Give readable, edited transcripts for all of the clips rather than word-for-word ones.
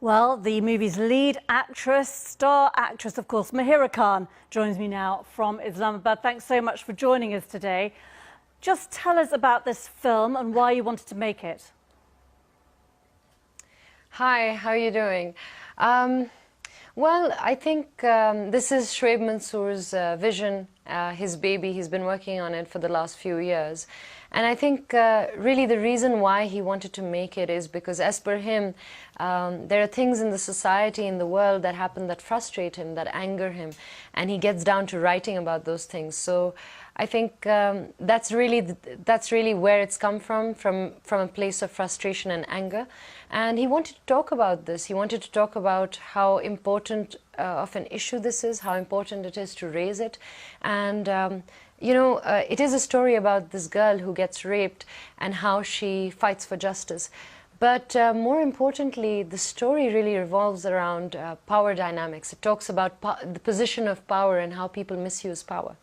Well, the movie's lead actress, star actress, of course, Mahira Khan, joins me now from Islamabad. Thanks so much for joining us today. Just tell us about this film and why you wanted to make it. Hi, how are you doing? Well, I think this is Shoaib Mansoor's vision, his baby. He's been working on it for the last few years. And I think really the reason why he wanted to make it is because, as per him, there are things in the society, in the world that happen that frustrate him, that anger him. And he gets down to writing about those things. So I think that's really where it's come from a place of frustration and anger. And he wanted to talk about this. He wanted to talk about how important of an issue this is, how important it is to raise it. And it is a story about this girl who gets raped and how she fights for justice. But more importantly, the story really revolves around power dynamics. It talks about the position of power and how people misuse power.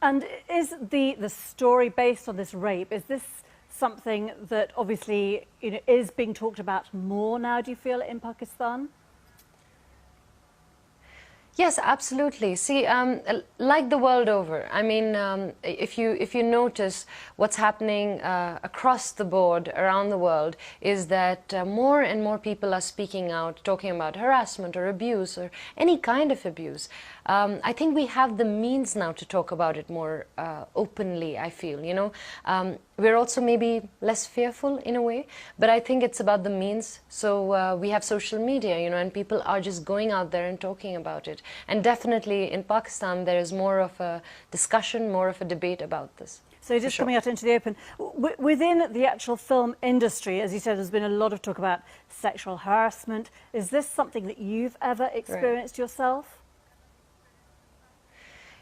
And is the story based on this rape, is this something that obviously is being talked about more now, do you feel, in Pakistan? Yes, absolutely. See, like the world over, I mean, if you notice what's happening across the board around the world is that more and more people are speaking out, talking about harassment or abuse or any kind of abuse. I think we have the means now to talk about it more openly, I feel, We're also maybe less fearful in a way, but I think it's about the means. So we have social media, and people are just going out there and talking about it. And definitely in Pakistan, there is more of a discussion, more of a debate about this. So just coming out into the open, within the actual film industry, as you said, there's been a lot of talk about sexual harassment. Is this something that you've ever experienced yourself?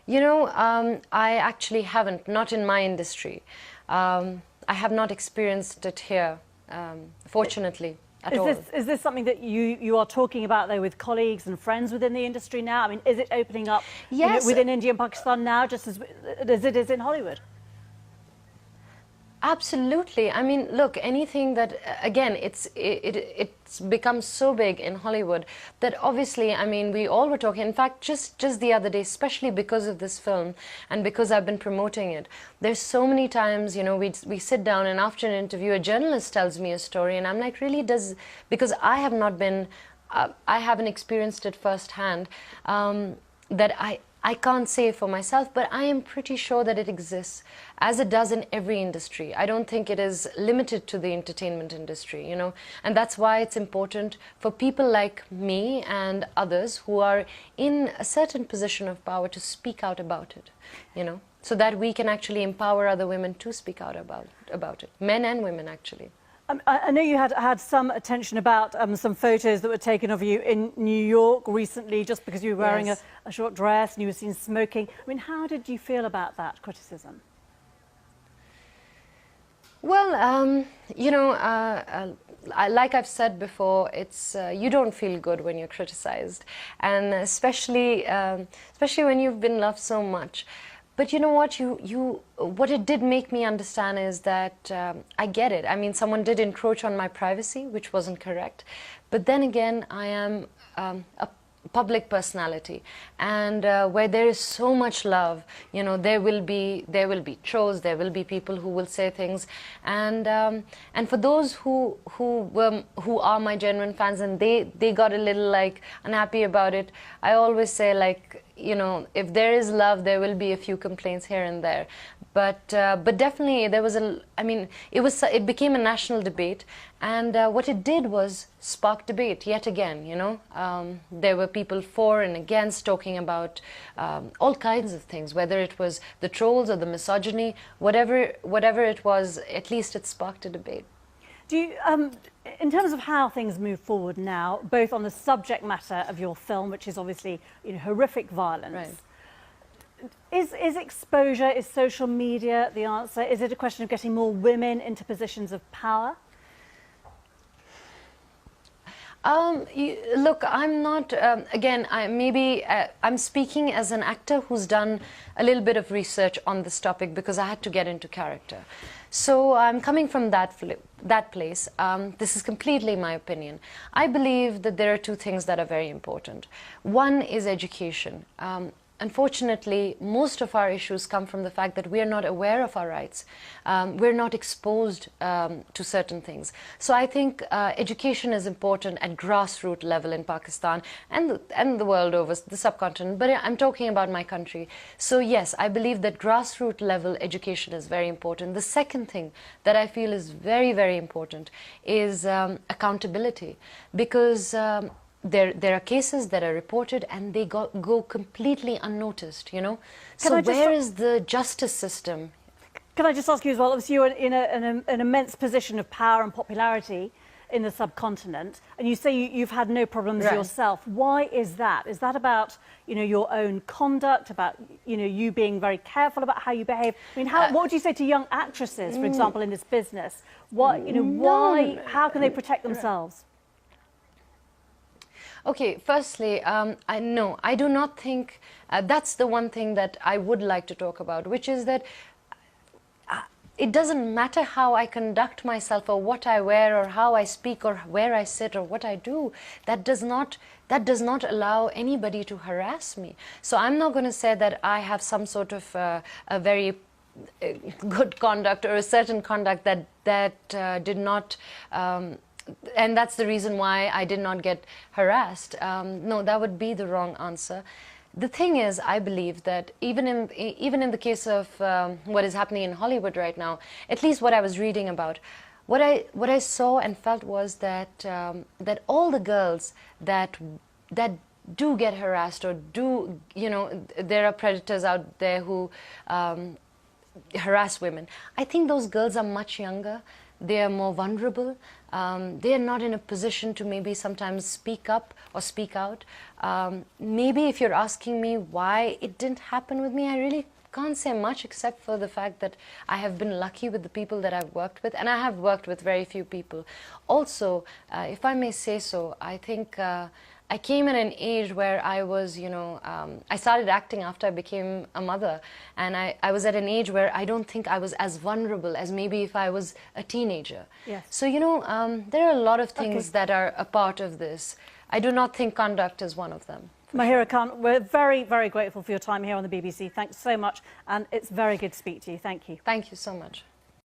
I actually haven't, not in my industry. I have not experienced it here, fortunately, at all. Is this something that you are talking about, though, with colleagues and friends within the industry now? I mean, is it opening up within India and Pakistan now, just as it is in Hollywood? Absolutely. I mean, look, anything that, again, it's become so big in Hollywood that obviously, I mean, we all were talking. In fact, just the other day, especially because of this film and because I've been promoting it, there's so many times, we sit down and after an interview, a journalist tells me a story and I'm like, really, because I have not been, I haven't experienced it firsthand, that I can't say for myself, but I am pretty sure that it exists, as it does in every industry. I don't think it is limited to the entertainment industry, and that's why it's important for people like me and others who are in a certain position of power to speak out about it, so that we can actually empower other women to speak out about it, men and women, actually. I know you had some attention about some photos that were taken of you in New York recently, just because you were wearing a short dress and you were seen smoking. I mean, how did you feel about that criticism? Well, like I've said before, it's you don't feel good when you're criticized, and especially when you've been loved so much. But you know what? What it did make me understand is that I get it. I mean, someone did encroach on my privacy, which wasn't correct. But then again, I am a public personality, and where there is so much love, there will be trolls, there will be people who will say things, and for those who are my genuine fans and they got a little unhappy about it, I always say if there is love, there will be a few complaints here and there. But definitely there was it became a national debate, and what it did was spark debate yet again. There were people for and against, talking about all kinds of things, whether it was the trolls or the misogyny, whatever it was. At least it sparked a debate. Do you, in terms of how things move forward now, both on the subject matter of your film, which is obviously horrific violence. Right. Is exposure, is social media the answer? Is it a question of getting more women into positions of power? Look, I'm not, again, I'm speaking as an actor who's done a little bit of research on this topic because I had to get into character. So I'm coming from that place. This is completely my opinion. I believe that there are two things that are very important. One is education. Unfortunately, most of our issues come from the fact that we are not aware of our rights. We're not exposed to certain things. So I think education is important at grassroots level in Pakistan and the world over, the subcontinent. But I'm talking about my country. So yes, I believe that grassroots level education is very important. The second thing that I feel is very, very important is accountability. Because there are cases that are reported and they go completely unnoticed, you know. So where is the justice system? Can I just ask you as well, obviously you're in an immense position of power and popularity in the subcontinent, and you say you've had no problems yourself. Why is that? Is that about, you know, your own conduct, about, you know, you being very careful about how you behave? I mean, what would you say to young actresses, for example, in this business? What, you know, why, how can they protect themselves? Okay, firstly, I do not think that's the one thing that I would like to talk about, which is that it doesn't matter how I conduct myself or what I wear or how I speak or where I sit or what I do. That does not allow anybody to harass me. So I'm not going to say that I have some sort of a very good conduct or a certain conduct that did not and that's the reason why I did not get harassed. No, that would be the wrong answer. The thing is, I believe that even in the case of what is happening in Hollywood right now, at least what I was reading about, what I saw and felt was that that all the girls that do get harassed or do, you know, there are predators out there who harass women. I think those girls are much younger. They are more vulnerable. They are not in a position to maybe sometimes speak up or speak out. Maybe if you're asking me why it didn't happen with me, I really can't say much except for the fact that I have been lucky with the people that I've worked with, and I have worked with very few people. Also, if I may say so, I think I came at an age where I was, you know, I started acting after I became a mother, and I was at an age where I don't think I was as vulnerable as maybe if I was a teenager. Yes. So, you know, there are a lot of things that are a part of this. I do not think conduct is one of them. Mahira Khan, we're very, very grateful for your time here on the BBC. Thanks so much, and it's very good to speak to you. Thank you. Thank you so much.